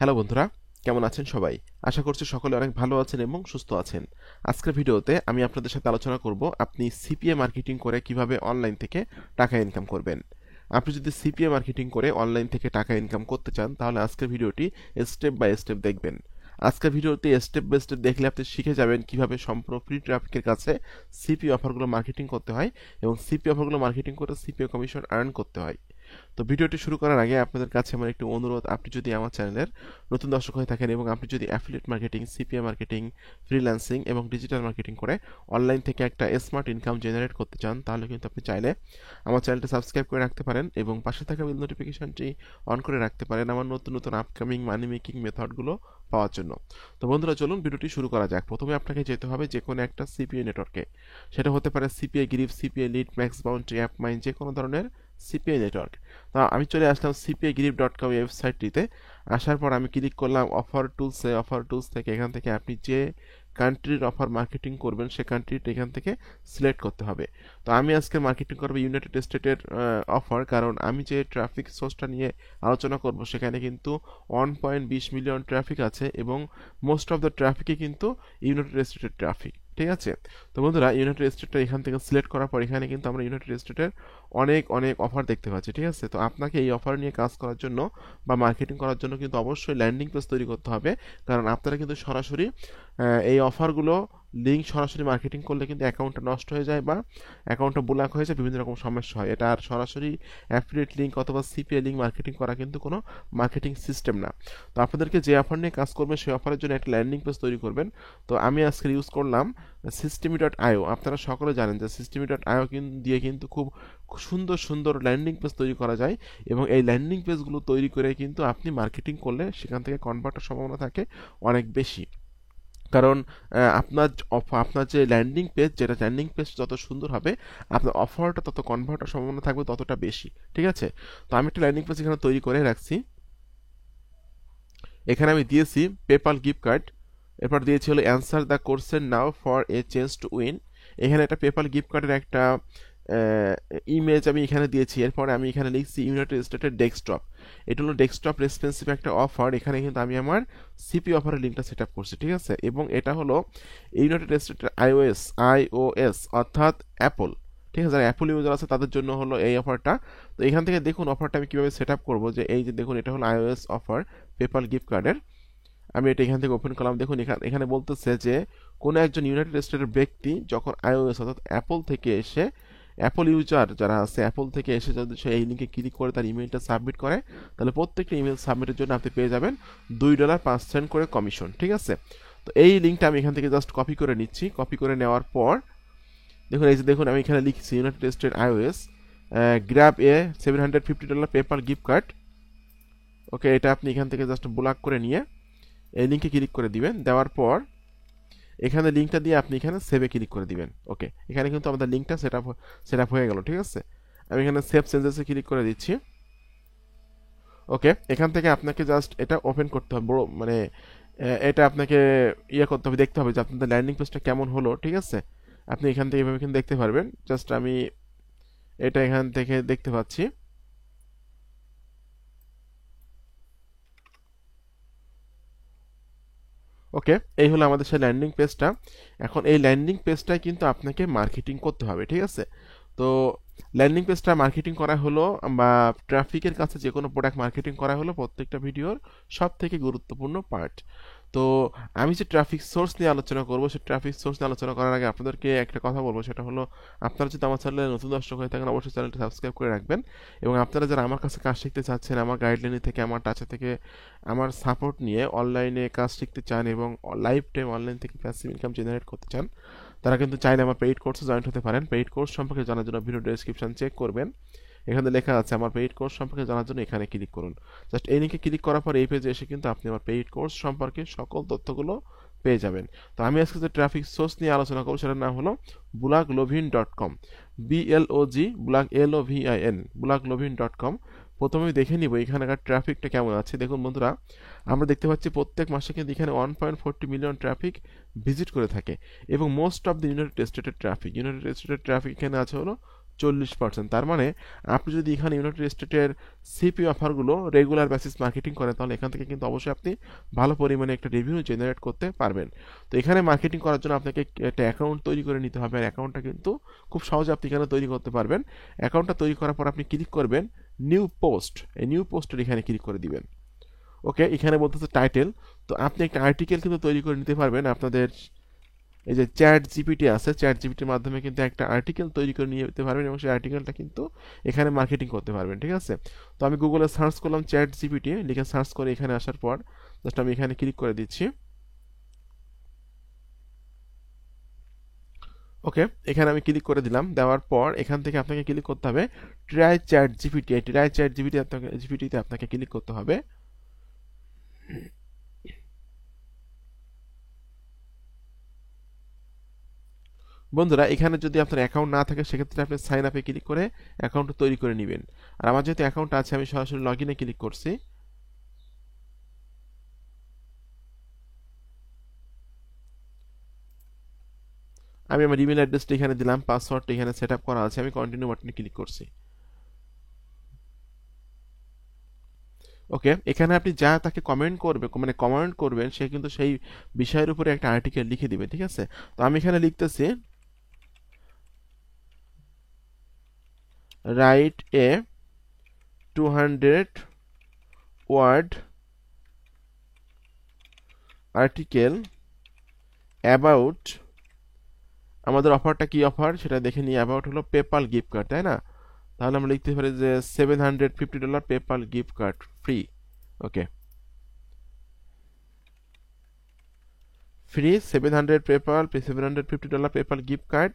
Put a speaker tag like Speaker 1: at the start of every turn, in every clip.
Speaker 1: Hello বন্ধুরা, কেমন আছেন সবাই? আশা করছি সকলে অনেক ভালো আছেন এবং সুস্থ আছেন। আজকের ভিডিওতে আমি আপনাদের সাথে আলোচনা করব আপনি সিপিএ মার্কেটিং করে কিভাবে অনলাইন থেকে টাকা ইনকাম করবেন। আপনি যদি সিপিএ মার্কেটিং করে অনলাইন থেকে টাকা ইনকাম করতে চান তাহলে আজকের ভিডিওটি স্টেপ বাই স্টেপ দেখবেন। আজকের ভিডিওতে স্টেপ বাই স্টেপ দেখলে আপনি শিখে যাবেন কিভাবে সম্পূর্ণ ফ্রি ট্রাফিকের কাছে সিপিএ অফারগুলো মার্কেটিং করতে হয় এবং সিপিএ অফারগুলো মার্কেটিং করে সিপিএ কমিশন আর্ন করতে হয়। তো ভিডিওটি শুরু করার আগে আপনাদের কাছে আমার একটু অনুরোধ, আপনি যদি আমার চ্যানেলের নতুন দর্শক হয়ে থাকেন এবং আপনি যদি affiliate marketing, CPA marketing, freelancing এবং ডিজিটাল মার্কেটিং করে অনলাইন থেকে একটা স্মার্ট ইনকাম জেনারেট করতে চান তাহলে কিন্তু আপনি চাইলে আমার চ্যানেলটি সাবস্ক্রাইব করে রাখতে পারেন এবং পাশে থাকা বেল নোটিফিকেশনটি অন করে রাখতে পারেন আমার নতুন নতুন আপকামিং মানি মেকিং মেথডগুলো পাওয়ার জন্য। তো বন্ধুরা, চলুন ভিডিওটি শুরু করা যাক। প্রথমে আপনাকে যেতে হবে যে কোনো একটা সিপিএ নেটওয়ার্কে। সেটা হতে পারে CPA grip, CPA lead, Max Bounty, app mine, যে কোনো ধরনের সিপিএ নেটওয়ার্ক। তো আমি চলে আসলাম cpagrip.com ওয়েবসাইটটিতে। আসার পর আমি ক্লিক করলাম অফার টুলসে। অফার টুলস থেকে এখান থেকে আপনি যে কান্ট্রির অফার মার্কেটিং করবেন সে কান্ট্রিটা এখান থেকে সিলেক্ট করতে হবে। তো আমি আজকে মার্কেটিং করবো ইউনাইটেড স্টেটের অফার, কারণ আমি যে ট্রাফিক সোর্সটা নিয়ে আলোচনা করব সেখানে কিন্তু 1.20 মিলিয়ন ট্রাফিক আছে এবং মোস্ট অফ দ্য ট্রাফিকই কিন্তু ইউনাইটেড স্টেটের ট্রাফিক। ঠিক আছে। তো বন্ধুরা, ইউনাইটেড স্টেটটা এখান থেকে সিলেক্ট করার পর এখানে কিন্তু আমরা ইউনাইটেড স্টেটের অনেক অনেক অফার দেখতে পাচ্ছি। ঠিক আছে। তো আপনাকে এই অফার নিয়ে কাজ করার জন্য বা মার্কেটিং করার জন্য কিন্তু অবশ্যই ল্যান্ডিং পেজ তৈরি করতে হবে, কারণ আপনারা কিন্তু সরাসরি এই অফারগুলো লিঙ্ক সরাসরি মার্কেটিং করলে কিন্তু অ্যাকাউন্টটা নষ্ট হয়ে যায় বা অ্যাকাউন্টটা ব্লক হয়ে যায়, বিভিন্ন রকম সমস্যা হয়। এটা আর সরাসরি অ্যাফিলিয়েট লিঙ্ক অথবা সিপিএ লিঙ্ক মার্কেটিং করা কিন্তু কোনো মার্কেটিং সিস্টেম না। তো আপনাদেরকে যে অফার নিয়ে কাজ করবেন সেই অফারের জন্য একটা ল্যান্ডিং পেজ তৈরি করবেন। তো আমি আজকে ইউজ করলাম systemy.io। আপনারা সকলে জানেন যে systemy.io দিয়ে কিন্তু খুব সুন্দর সুন্দর ল্যান্ডিং পেজ তৈরি করা যায় এবং এই ল্যান্ডিং পেজগুলো তৈরি করে কিন্তু আপনি মার্কেটিং করলে সেখান থেকে কনভার্টের সম্ভাবনা থাকে অনেক বেশি। কারণ আপনার যে ল্যান্ডিং পেজ, যেটা ল্যান্ডিং পেজ যত সুন্দর হবে আপনার অফারটা তত কনভার্টের সম্ভাবনা থাকবে ততটা বেশি। ঠিক আছে। তো আমি একটা ল্যান্ডিং পেজ এখানে তৈরি করে রাখছি। এখানে আমি দিয়েছি পেপাল গিফট কার্ড, এরপর দিয়েছি হলো answer the question now for a change to win. এখানে একটা পেপাল গিফট কার্ডের একটা ইমেজ আমি এখানে দিয়েছি। এরপরে আমি এখানে লিখছি ইউনাইটেড স্টেটের ডেস্কটপ। এটা হলো ডেস্কটপ রেসপন্সিভ একটা অফার। এখানে কিন্তু আমি আমার সিপি অফারের লিঙ্কটা সেট আপ করছি। ঠিক আছে। এবং এটা হলো ইউনাইটেড স্টেটের আইওএস অর্থাৎ অ্যাপল। ঠিক আছে। যারা অ্যাপল ইউজার আছে তাদের জন্য হলো এই অফারটা। তো এখান থেকে দেখুন অফারটা আমি কীভাবে সেট আপ করবো, যে এই যে দেখুন এটা হলো আইওএস অফার পেপাল গিফট কার্ডের। আমি এটা এখান থেকে ওপেন করলাম। দেখুন এখানে বলতেছে যে কোনো একজন ইউনাইটেড স্টেটের ব্যক্তি যখন আইওএস অর্থাৎ অ্যাপল থেকে এসে, অ্যাপল ইউজার যারা আছে অ্যাপল থেকে এসে যদি সে এই লিঙ্কে ক্লিক করে তার ইমেলটা সাবমিট করে, তাহলে প্রত্যেকটা ইমেল সাবমিটের জন্য আপনি পেয়ে যাবেন $2.05 করে কমিশন। ঠিক আছে। তো এই লিঙ্কটা আমি এখান থেকে জাস্ট কপি করে নিচ্ছি। কপি করে নেওয়ার পর দেখুন এই যে দেখুন আমি এখানে লিখছি ইউনাইটেড স্টেট আইওএস গ্র্যাব এ $750 পেপাল গিফট কার্ড। ওকে, এটা আপনি এখান থেকে জাস্ট ব্লক করে নিয়ে এই লিঙ্কে ক্লিক করে দিবেন। দেওয়ার পর এখানে লিঙ্কটা দিয়ে আপনি এখানে সেভে ক্লিক করে দিবেন। ওকে, এখানে কিন্তু আমাদের লিঙ্কটা সেট আপ হয়ে গেল। ঠিক আছে। আমি এখানে সেভ চেঞ্জেসে ক্লিক করে দিচ্ছি। ওকে, এখান থেকে আপনাকে জাস্ট এটা ওপেন করতে হবে, বড় মানে এটা আপনাকে করতে হবে, দেখতে হবে যে আপনাদের ল্যান্ডিং পেজটা কেমন হলো। ঠিক আছে। আপনি এখান থেকে এভাবে কিন্তু দেখতে পারবেন। জাস্ট আমি এটা এখান থেকে দেখতে পাচ্ছি। ওকে, এই হলো আমাদের সেই ল্যান্ডিং পেজটা। এখন এই ল্যান্ডিং পেজটাই কিন্তু আপনাকে মার্কেটিং করতে হবে। ঠিক আছে। তো ল্যান্ডিং পেজটা মার্কেটিং করা হলো বা ট্রাফিকের কাছে যে কোনো প্রোডাক্ট মার্কেটিং করা হলো প্রত্যেকটা ভিডিওর সব থেকে গুরুত্বপূর্ণ পার্ট। তো আমি যে ট্রাফিক সোর্স নিয়ে আলোচনা করব, সেই ট্রাফিক সোর্স নিয়ে আলোচনা করার আগে আপনাদেরকে একটা কথা বলবো, সেটা হলো আপনারা যদি আমার চ্যানেলে নতুন দর্শক হয়ে থাকেন অবশ্যই চ্যানেলটি সাবস্ক্রাইব করে রাখবেন এবং আপনারা যারা আমার কাছে কাজ শিখতে চাচ্ছেন, আমার গাইডলাইন থেকে, আমার টাচে থেকে, আমার সাপোর্ট নিয়ে অনলাইনে কাজ শিখতে চান এবং লাইফ টাইম অনলাইন থেকে প্যাসিভ ইনকাম জেনারেট করতে চান, তারা কিন্তু চাইলে আমার পেইড কোর্সে জয়েন হতে পারেন। পেইড কোর্স সম্পর্কে জানার জন্য ভিডিও ডেসক্রিপশন চেক করবেন, এখানে লেখা আছে আমার পেইড কোর্স সম্পর্কে জানার জন্য এখানে ক্লিক করুন। জাস্ট এই লিঙ্কে ক্লিক করার পর এই পেজে এসে কিন্তু আপনি আমার পেইড কোর্স সম্পর্কে সকল তথ্যগুলো পেয়ে যাবেন। তো আমি আজকে যে ট্রাফিক সোর্স নিয়ে আলোচনা করব সেটার নাম হলো bloglovin.com, BLOG bloglovin.com। প্রথমে দেখে নিব এখানকার ট্রাফিকটা কেমন আছে। দেখুন বন্ধুরা, আমরা দেখতে পাচ্ছি প্রত্যেক মাসে কিন্তু এখানে 1.40 মিলিয়ন ট্রাফিক ভিজিট করে থাকে এবং মোস্ট অফ দ্য ইউনাইটেড স্টেটের ট্রাফিক এখানে আছে হলো 40%। তার মানে আপনি যদি এখানে ইউনাইটেড স্টেটের সিপি অফারগুলো রেগুলার বেসিস মার্কেটিং করেন তাহলে এখান থেকে কিন্তু অবশ্যই আপনি ভালো পরিমাণে একটা রেভিনিউ জেনারেট করতে পারবেন। তো এখানে মার্কেটিং করার জন্য আপনাকে একটা অ্যাকাউন্ট তৈরি করে নিতে হবে, আর অ্যাকাউন্টটা কিন্তু খুব সহজে আপনি এখানে তৈরি করতে পারবেন। অ্যাকাউন্টটা তৈরি করার পর আপনি ক্লিক করবেন নিউ পোস্ট, এই নিউ পোস্টের এখানে ক্লিক করে দিবেন। ওকে, এখানে বলতেছে টাইটেল, তো আপনি একটা আর্টিকেল কিন্তু তৈরি করে নিতে পারবেন। আপনাদের এই যে চ্যাট জিপিটি আছে, চ্যাট জিপিটির মাধ্যমে কিন্তু একটা আর্টিকেল তৈরি করে নিয়ে যেতে পারবেন এবং সেই আর্টিকেলটা কিন্তু এখানে মার্কেটিং করতে পারবেন। ঠিক আছে, তো আমি গুগলে সার্চ করলাম চ্যাট জিপিটি, লিখে সার্চ করে এখানে আসার পর জাস্ট আমি এখানে ক্লিক করে দিচ্ছি। ওকে, এখানে আমি ক্লিক করে দিলাম। দেওয়ার পর এখান থেকে আপনাকে ক্লিক করতে হবে ট্রাই চ্যাট জিপিটি, এই ট্রাই চ্যাট জিপিটিতে আপনাকে ক্লিক করতে হবে। বন্ধুরা, এখানে যদি আপনার অ্যাকাউন্ট না থাকে সেক্ষেত্রে আপনি সাইন আপে ক্লিক করে অ্যাকাউন্ট তৈরি করে নেবেন। আর আমার যেহেতু অ্যাকাউন্ট আছে আমি সরাসরি লগ ইনে ক্লিক করছি। আমি আমার ইমেল অ্যাড্রেসটা এখানে দিলাম, পাসওয়ার্ডটা এখানে সেট আপ করা আছে, আমি কন্টিনিউ বাটনে ক্লিক করছি। ওকে, এখানে আপনি যা তাকে কমেন্ট করবে, মানে কমেন্ট করবেন, সে কিন্তু সেই বিষয়ের উপরে একটা আর্টিকেল লিখে দিবে। ঠিক আছে, তো আমি এখানে লিখতেছি write a 200 word article about, আমাদের অফারটা কি অফার সেটা দেখে নিই। অ্যাবাউট হলো পেপাল গিফট কার্ড, তাই না? তাহলে আমরা লিখতে পারি যে $750 পেপাল গিফট কার্ড ফ্রি। ওকে, ফ্রি $750 পেপাল গিফট কার্ড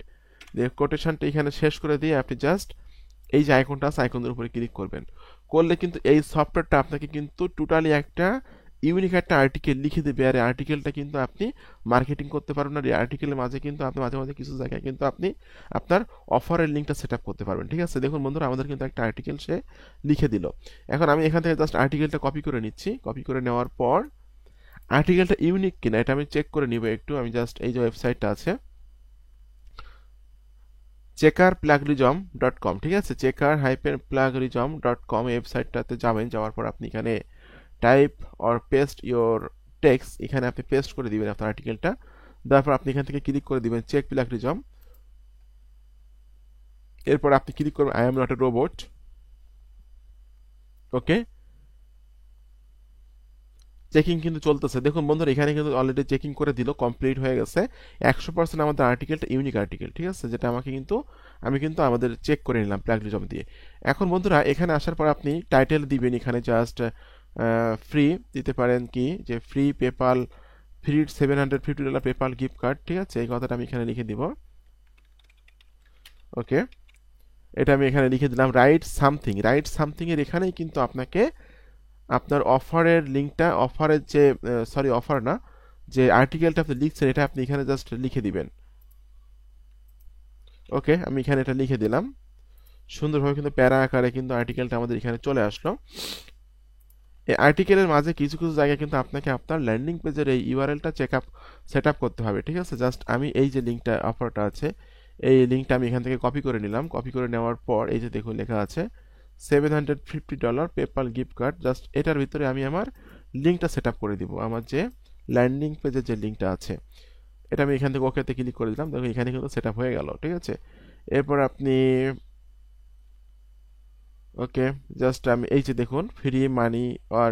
Speaker 1: দিয়ে কোটেশনটা এখানে শেষ করে দিয়ে আপনি জাস্ট এই যে আইকনটা আছে আইকনের উপরে ক্লিক করবেন। করলে কিন্তু এই সফটওয়্যারটা আপনাকে কিন্তু টোটালি একটা ইউনিক একটা আর্টিকেল লিখে দেবে, আর এই আর্টিকেলটা কিন্তু আপনি মার্কেটিং করতে পারবেন। আর এই আর্টিকেলের মাঝে কিন্তু আপনি মাঝে মাঝে কিছু জায়গায় কিন্তু আপনি আপনার অফারের লিঙ্কটা সেট আপ করতে পারবেন। ঠিক আছে, দেখুন বন্ধুরা, আমাদের কিন্তু একটা আর্টিকেল সে লিখে দিল। এখন আমি এখান থেকে জাস্ট আর্টিকেলটা কপি করে নিচ্ছি। কপি করে নেওয়ার পর আর্টিকেলটা ইউনিক কিনা এটা আমি চেক করে নিব একটু। আমি জাস্ট এই যে ওয়েবসাইটটা আছে checker-plagiarism.com, ঠিক আছে, checker-plagiarism.com ওয়েবসাইটটাতে যাবেন। যাওয়ার পর আপনি এখানে type or paste your text, এখানে আপনি পেস্ট করে দিবেন আপনার আর্টিকেলটা। তারপর আপনি এখান থেকে ক্লিক করে দিবেন চেক প্লাগরিজম। এরপর আপনি ক্লিক করবেন I am not a robot. Okay, checking কিন্তু চলতেছে। দেখুন বন্ধুরা, এখানে কিন্তু অলরেডি চেকিং করে দিল, কমপ্লিট হয়ে গেছে। 100% আমাদের আর্টিকেলটা ইউনিক আর্টিকেল। ঠিক আছে, যেটা আমাকে কিন্তু আমি কিন্তু আমাদের চেক করে নিলাম প্লাগরিজম দিয়ে। এখন বন্ধুরা, এখানে আসার পর আপনি টাইটেল দিবেন এখানে জাস্ট ফ্রি দিতে পারেন, কি যে free PayPal, free $750 PayPal gift card. ঠিক আছে, এই কথাটা আমি এখানে লিখে দিব। ওকে, এটা আমি এখানে লিখে দিলাম। রাইট সামথিং, রাইট সামথিং এর এখানেই কিন্তু আপনাকে আপনার অফারের লিঙ্কটা, অফারের যে সরি অফার না, যে আর্টিকেলটা আপনি লিখছেন এটা আপনি এখানে জাস্ট লিখে দিবেন। ওকে, আমি এখানে এটা লিখে দিলাম। সুন্দরভাবে কিন্তু প্যারা আকারে কিন্তু আর্টিকেলটা আমাদের এখানে চলে আসলো। এই আর্টিকেলের মাঝে কিছু কিছু জায়গায় কিন্তু আপনাকে আপনার ল্যান্ডিং পেজের এই ইউআরএলটা সেট আপ করতে হবে। ঠিক আছে, জাস্ট আমি এই যে লিঙ্কটা অফারটা আছে এই লিঙ্কটা আমি এখান থেকে কপি করে নিলাম। কপি করে নেওয়ার পর এই যে দেখুন লেখা আছে $750 পেপাল গিফট কার্ড, জাস্ট এটার ভিতরে আমি আমার লিঙ্কটা সেট আপ করে দিব। আমার যে ল্যান্ডিং পেজের যে লিঙ্কটা আছে এটা আমি এখান থেকে ওকেতে ক্লিক করে দিলাম। দেখুন এখানে কিন্তু সেট আপ হয়ে গেল। ঠিক আছে, এরপর আপনি ওকে, জাস্ট আমি এই যে দেখুন ফ্রি মানি আর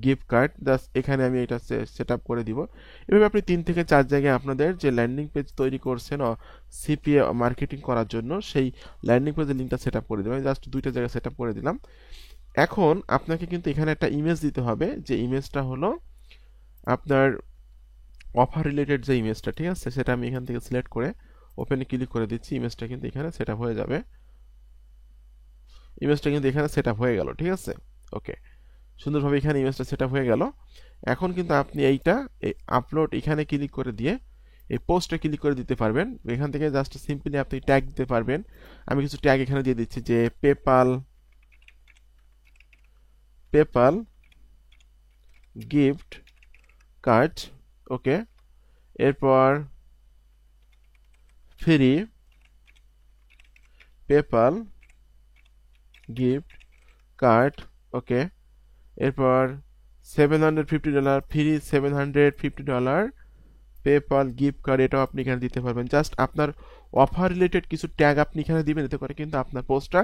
Speaker 1: গিফট কার্ড, জাস্ট এখানে আমি এটা সেট আপ করে দিব। এভাবে আপনি 3 থেকে 4 জায়গায় আপনাদের যে ল্যান্ডিং পেজ তৈরি করছেন সিপিএ মার্কেটিং করার জন্য সেই ল্যান্ডিং পেজের লিঙ্কটা সেট আপ করে দেবেন। আমি জাস্ট 2টা জায়গায় সেট আপ করে দিলাম। এখন আপনাকে কিন্তু এখানে একটা ইমেজ দিতে হবে, যে ইমেজটা হলো আপনার অফার রিলেটেড যে ইমেজটা। ঠিক আছে, সেটা আমি এখান থেকে সিলেক্ট করে ওপেনে ক্লিক করে দিচ্ছি। ইমেজটা কিন্তু এখানে সেট আপ হয়ে যাবে। ইমেজটা কিন্তু এখানে সেট আপ হয়ে গেল। ঠিক আছে, ওকে, সুন্দরভাবে এখানে ইমেজটা সেট আপ হয়ে গেল। এখন কিন্তু আপনি এইটা আপলোড এখানে ক্লিক করে দিয়ে এই পোস্টে ক্লিক করে দিতে পারবেন। এখান থেকে জাস্ট সিম্পলি আপনি ট্যাগ দিতে পারবেন। আমি কিছু ট্যাগ এখানে দিয়ে দিচ্ছি, যে পেপাল গিফট কার্ড। ওকে, এরপর free PayPal gift card, okay. এরপর $750 ফ্রি, $750 পেপাল গিফট কার্ড, এটাও আপনি এখানে দিতে পারবেন। জাস্ট আপনার অফার রিলেটেড কিছু ট্যাগ আপনি এখানে দিবেন, এতে করে কিন্তু আপনার পোস্টটা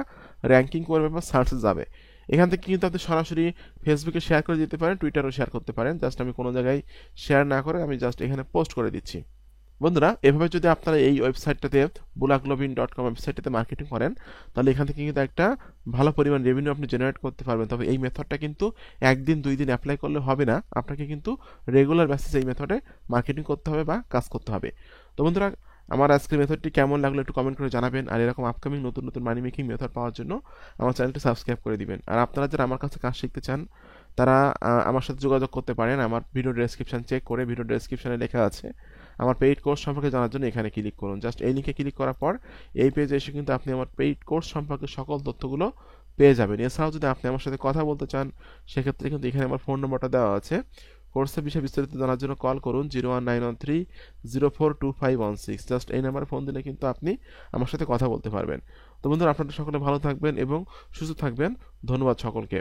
Speaker 1: র্যাঙ্কিং করবে বা সার্চে যাবে। এখান থেকে কিন্তু আপনি সরাসরি ফেসবুকে শেয়ার করে দিতে পারেন, টুইটারও শেয়ার করতে পারেন। জাস্ট আমি কোনো জায়গায় শেয়ার না করে আমি জাস্ট এখানে পোস্ট করে দিচ্ছি। বন্ধুরা, এভাবে যদি আপনারা এই ওয়েবসাইটটাতে bulaglobin.com ওয়েবসাইটটাতে মার্কেটিং করেন, তাহলে এখান থেকে কিন্তু একটা ভালো পরিমাণ রেভিনিউ আপনি জেনারেট করতে পারবেন। তবে এই মেথডটা কিন্তু একদিন 2 দিন অ্যাপ্লাই করলে হবে না, আপনাকে কিন্তু রেগুলার বেসিসে এই মেথডে মার্কেটিং করতে হবে বা কাজ করতে হবে। তো বন্ধুরা, আমার আজকের মেথডটি কেমন লাগলো একটু কমেন্ট করে জানাবেন। আর এরকম আপকামিং নতুন নতুন মানি মেকিং মেথড পাওয়ার জন্য আমার চ্যানেলটি সাবস্ক্রাইব করে দিবেন। আর আপনারা যারা আমার কাছে কাজ শিখতে চান, তারা আমার সাথে যোগাযোগ করতে পারেন। আমার ভিডিও ডেসক্রিপশন চেক করে ভিডিও ডেসক্রিপশনে লেখা আছে আমার পেইড কোর্স সম্পর্কে জানার জন্য, এখানে ক্লিক করুন। জাস্ট এই লিঙ্কে ক্লিক করার পর এই পেজে এসে কিন্তু আপনি আমার পেইড কোর্স সম্পর্কে সকল তথ্যগুলো পেয়ে যাবেন। এছাড়াও যদি আপনি আমার সাথে কথা বলতে চান, সেক্ষেত্রে কিন্তু এখানে আমার ফোন নম্বরটা দেওয়া আছে। কোর্সের বিষয়ে বিস্তারিত জানার জন্য কল করুন 01913042516। জাস্ট এই নাম্বারে ফোন দিলে কিন্তু আপনি আমার সাথে কথা বলতে পারবেন। তো বন্ধুরা, আপনারা সকলে ভালো থাকবেন এবং সুস্থ থাকবেন। ধন্যবাদ সকলকে।